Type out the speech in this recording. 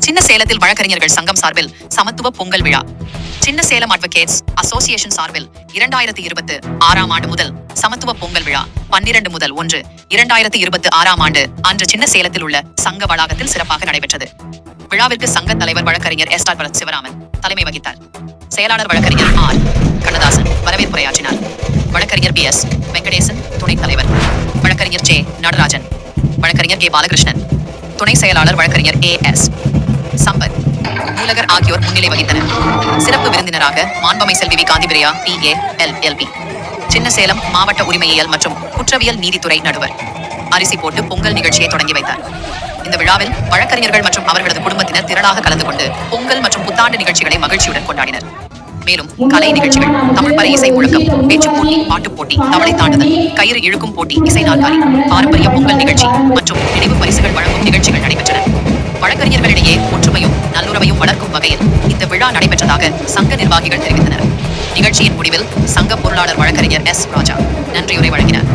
சின்ன சேலத்தில் வழக்கறிஞர்கள் சங்கம் சார்பில் சமத்துவ பொங்கல் விழா. சின்ன சேலம் அட்வொகேட்ஸ் அசோசியேஷன் சார்பில் 2026 ஆண்டு முதல் சமத்துவ பொங்கல் விழா 12 முதல் 1/2026 அன்று சின்ன சேலத்தில் உள்ள சங்க வளாகத்தில் சிறப்பாக நடைபெற்றது. விழாவிற்கு சங்க தலைவர் வழக்கறிஞர் எஸ். சிவராமன் தலைமை வகித்தார். செயலாளர் வழக்கறிஞர் ஆர். கண்ணதாசன் வரவேற்புரையாற்றினார். வழக்கறிஞர் பி. எஸ். வெங்கடேசன் துணைத் தலைவர், வழக்கறிஞர் ஜே. நடராஜன், வழக்கறிஞர் கே. பாலகிருஷ்ணன், துணை செயலாளர் வழக்கறிஞர் ஏ. எஸ். சம்பத், நூலகர் ஆகியோர் முன்னிலை வகித்தனர். சிறப்பு விருந்தினராக மாண்பமை செல்வி வி. காந்திபிரியா PA LLB, சின்ன சேலம் மாவட்ட உரிமையியல் மற்றும் குற்றவியல் நீதித்துறை நடுவர் அரிசி போட்டு பொங்கல் நிகழ்ச்சியை தொடங்கி வைத்தார். இந்த விழாவில் வழக்கறிஞர்கள் மற்றும் அவர்களது குடும்பத்தினர் திரளாக கலந்து கொண்டு பொங்கல் மற்றும் புத்தாண்டு நிகழ்ச்சிகளை மகிழ்ச்சியுடன் கொண்டாடினர். மேலும் கலை நிகழ்ச்சிகள், தமிழ் பறை இசை முழக்கம், பேச்சு போட்டி, பாட்டுப் போட்டி, தவளை தாண்டுதல், கயிறு இழுக்கும் போட்டி, இசை நாற்காலி, பாரம்பரிய பொங்கல் நிகழ்ச்சி மற்றும் நினைவு பரிசுகள் வழங்கும் நிகழ்ச்சிகள் நடைபெற்றன. வழக்கறிஞர்களிடையே ஒற்றுமையும் நல்லுறவையும் வளர்க்கும் வகையில் இந்த விழா நடைபெற்றதாக சங்க நிர்வாகிகள் தெரிவித்தனர். நிகழ்ச்சியின் முடிவில் சங்க பொருளாளர் வழக்கறிஞர் எஸ். ராஜா நன்றியுரை வழங்கினார்.